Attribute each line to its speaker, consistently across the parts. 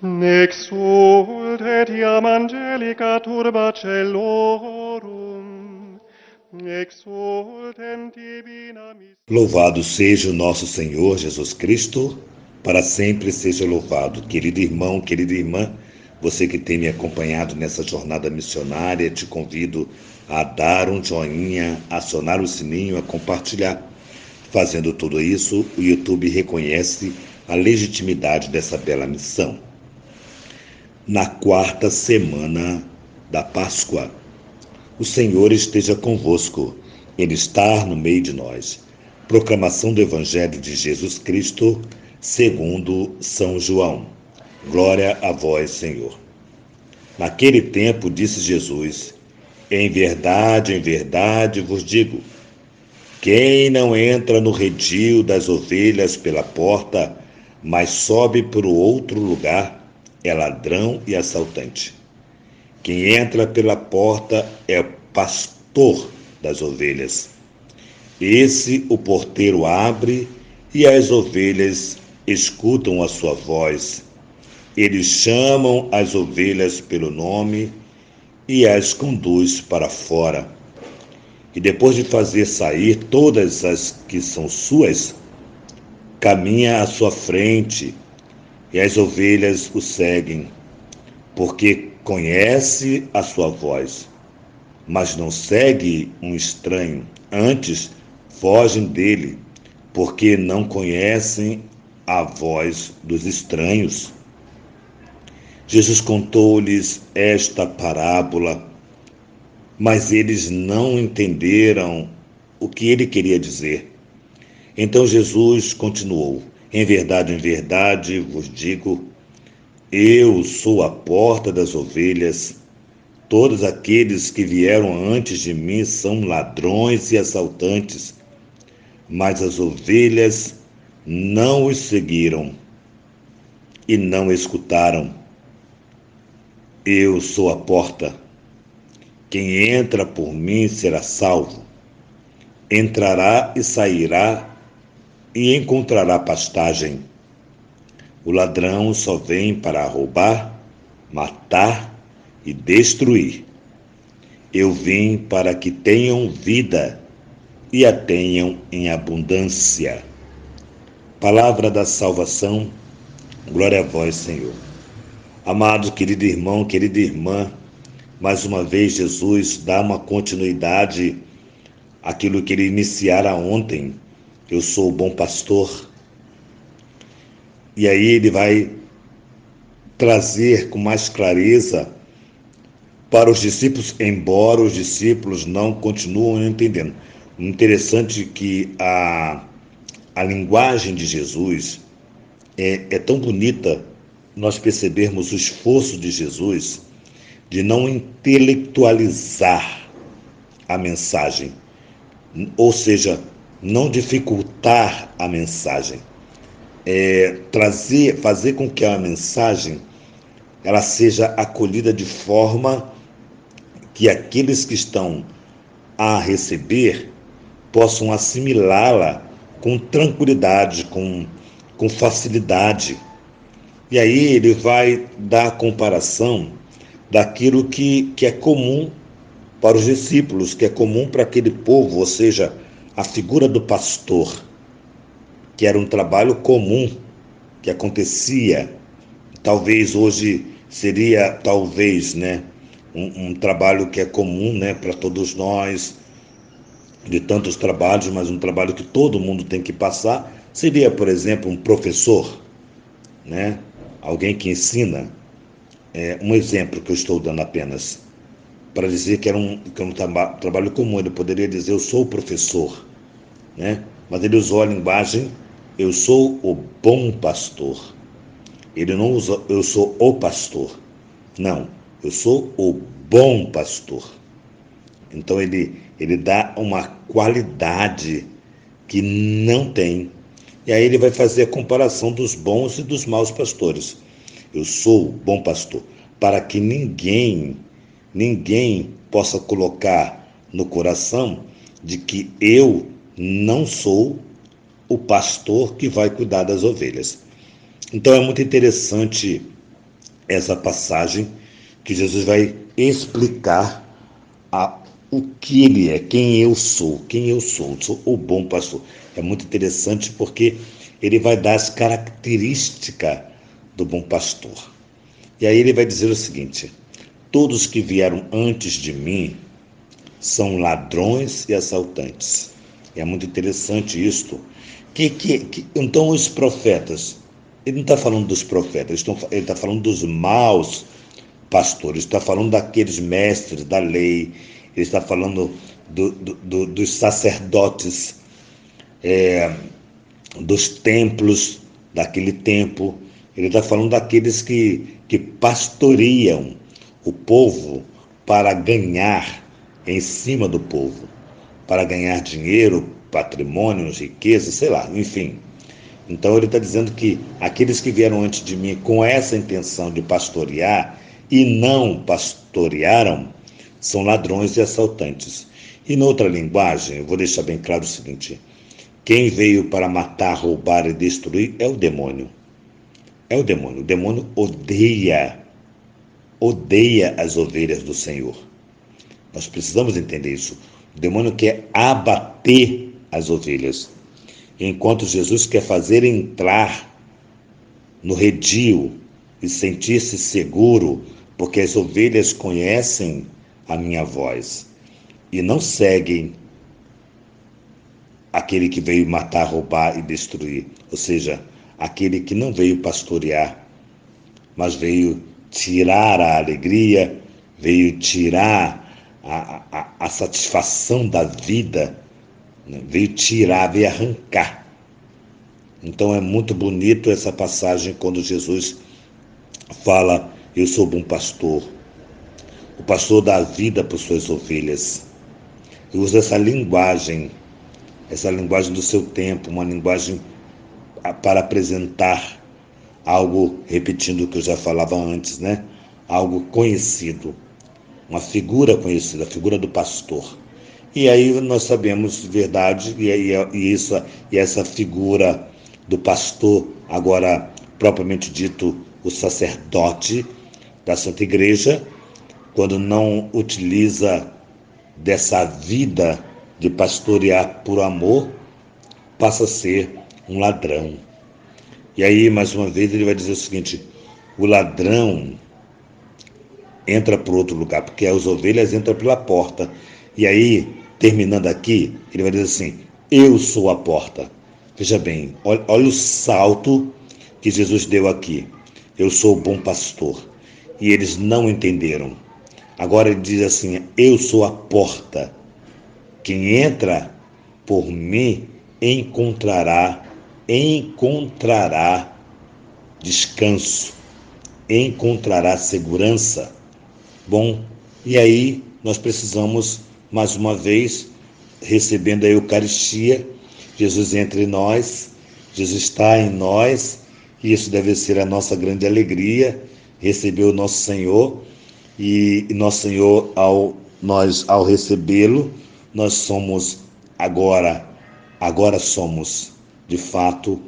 Speaker 1: Nec sult etiam angelica turba celorum, exultem divina mis...
Speaker 2: Louvado seja o nosso Senhor Jesus Cristo, para sempre seja louvado. Querido irmão, querida irmã, você que tem me acompanhado nessa jornada missionária, te convido a dar um joinha, a acionar o sininho, a compartilhar. Fazendo tudo isso, o YouTube reconhece a legitimidade dessa bela missão. Na quarta semana da Páscoa, o Senhor esteja convosco, Ele está no meio de nós. Proclamação do Evangelho de Jesus Cristo, segundo São João. Glória a vós, Senhor. Naquele tempo disse Jesus: em verdade vos digo, quem não entra no redil das ovelhas pela porta, mas sobe para o outro lugar, é ladrão e assaltante. Quem entra pela porta é pastor das ovelhas. Esse o porteiro abre e as ovelhas escutam a sua voz. Eles chamam as ovelhas pelo nome e as conduz para fora. E depois de fazer sair todas as que são suas, caminha à sua frente e as ovelhas o seguem, porque conhece a sua voz, mas não segue um estranho. Antes, fogem dele, porque não conhecem a voz dos estranhos. Jesus contou-lhes esta parábola, mas eles não entenderam o que ele queria dizer. Então Jesus continuou: em verdade vos digo, eu sou a porta das ovelhas. Todos aqueles que vieram antes de mim são ladrões e assaltantes, mas as ovelhas não os seguiram e não escutaram. Eu sou a porta. Quem entra por mim será salvo. Entrará e sairá e encontrará pastagem. O ladrão só vem para roubar, matar e destruir. Eu vim para que tenham vida e a tenham em abundância. Palavra da salvação, glória a vós, Senhor. Amado, querido irmão, querida irmã, mais uma vez Jesus dá uma continuidade àquilo que ele iniciara ontem. Eu sou o bom pastor. E aí ele vai trazer com mais clareza para os discípulos, embora os discípulos não continuam entendendo. Interessante que a linguagem de Jesus é tão bonita, nós percebermos o esforço de Jesus de não intelectualizar a mensagem, ou seja, não dificultar a mensagem, fazer com que a mensagem ela seja acolhida de forma que aqueles que estão a receber possam assimilá-la com tranquilidade, com facilidade. E aí ele vai dar a comparação daquilo que é comum para os discípulos, que é comum para aquele povo, ou seja, a figura do pastor, que era um trabalho comum que acontecia. Talvez hoje seria, um trabalho que é comum, para todos nós, de tantos trabalhos, mas um trabalho que todo mundo tem que passar, seria, por exemplo, um professor, alguém que ensina. Um exemplo que eu estou dando apenas, para dizer que era um trabalho comum. Ele poderia dizer, eu sou o professor, mas ele usou a linguagem, eu sou o bom pastor. Ele não usa, eu sou o pastor. Não, eu sou o bom pastor. Então ele dá uma qualidade que não tem. E aí ele vai fazer a comparação dos bons e dos maus pastores. Eu sou o bom pastor, para que ninguém possa colocar no coração de que eu não sou o pastor que vai cuidar das ovelhas. Então é muito interessante essa passagem que Jesus vai explicar o que ele é, quem eu sou, sou o bom pastor. É muito interessante porque ele vai dar as características do bom pastor. E aí ele vai dizer o seguinte: todos que vieram antes de mim são ladrões e assaltantes. É muito interessante isto. Então os profetas, ele não está falando dos profetas, ele está falando dos maus pastores, está falando daqueles mestres da lei, ele está falando dos sacerdotes, dos templos daquele tempo, ele está falando daqueles que pastoreiam o povo para ganhar em cima do povo, para ganhar dinheiro, patrimônios, riquezas, sei lá, enfim. Então ele está dizendo que aqueles que vieram antes de mim com essa intenção de pastorear e não pastorearam são ladrões e assaltantes. E noutra linguagem, eu vou deixar bem claro o seguinte: quem veio para matar, roubar e destruir é o demônio. É o demônio. O demônio odeia as ovelhas do Senhor. Nós precisamos entender isso. O demônio quer abater as ovelhas, enquanto Jesus quer fazer entrar no redil e sentir-se seguro, porque as ovelhas conhecem a minha voz e não seguem aquele que veio matar, roubar e destruir, ou seja, aquele que não veio pastorear, mas veio tirar a alegria, veio tirar a satisfação da vida, né? Veio arrancar. Então é muito bonito essa passagem quando Jesus fala: eu sou bom pastor, o pastor dá a vida por suas ovelhas. E usa essa linguagem do seu tempo, uma linguagem para apresentar algo, repetindo o que eu já falava antes, né? Algo conhecido, uma figura conhecida, a figura do pastor. E aí nós sabemos de verdade, e essa figura do pastor, agora propriamente dito o sacerdote da Santa Igreja, quando não utiliza dessa vida de pastorear por amor, passa a ser um ladrão. E aí, mais uma vez, ele vai dizer o seguinte: o ladrão entra por outro lugar, porque as ovelhas entram pela porta. E aí, terminando aqui, ele vai dizer assim: eu sou a porta. Veja bem, olha o salto que Jesus deu aqui. Eu sou o bom pastor. E eles não entenderam. Agora ele diz assim: eu sou a porta. Quem entra por mim encontrará descanso, encontrará segurança. Bom, e aí nós precisamos, mais uma vez, recebendo a Eucaristia, Jesus entre nós, Jesus está em nós, e isso deve ser a nossa grande alegria, receber o nosso Senhor, e nosso Senhor, ao recebê-lo, nós somos agora somos, de fato,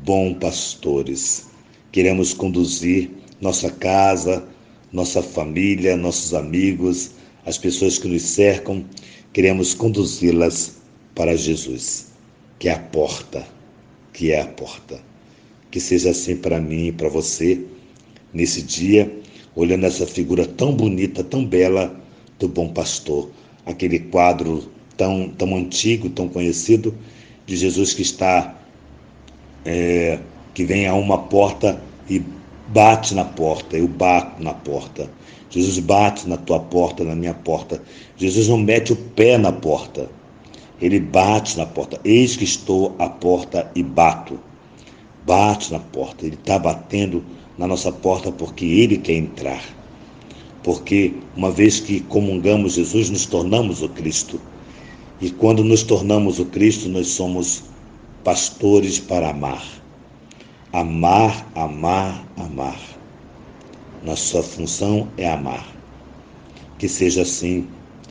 Speaker 2: bons pastores. Queremos conduzir nossa casa, nossa família, nossos amigos, as pessoas que nos cercam, queremos conduzi-las para Jesus, que é a porta, Que seja assim para mim e para você, nesse dia, olhando essa figura tão bonita, tão bela do bom pastor, aquele quadro tão antigo, tão conhecido, de Jesus que está, que vem a uma porta e bate na porta, eu bato na porta. Jesus bate na tua porta, na minha porta. Jesus não mete o pé na porta, ele bate na porta. Eis que estou à porta e bato. Bate na porta, ele está batendo na nossa porta porque ele quer entrar. Porque uma vez que comungamos Jesus, nos tornamos o Cristo. E quando nos tornamos o Cristo, nós somos pastores para amar. Amar, amar, amar. Nossa função é amar. Que seja assim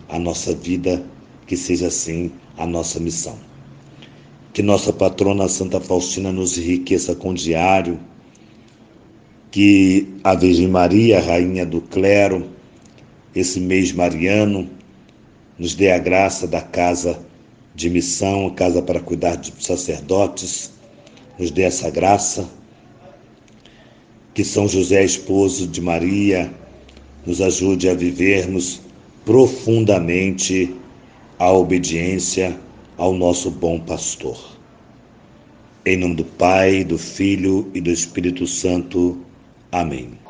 Speaker 2: a nossa vida, que seja assim a nossa missão. Que nossa patrona Santa Faustina nos enriqueça com diário, Que a Virgem Maria, Rainha do Clero, esse mês mariano, nos dê a graça da casa de missão, casa para cuidar de sacerdotes, nos dê essa graça. Que São José, esposo de Maria, nos ajude a vivermos profundamente a obediência ao nosso bom pastor. Em nome do Pai, do Filho e do Espírito Santo. Amém.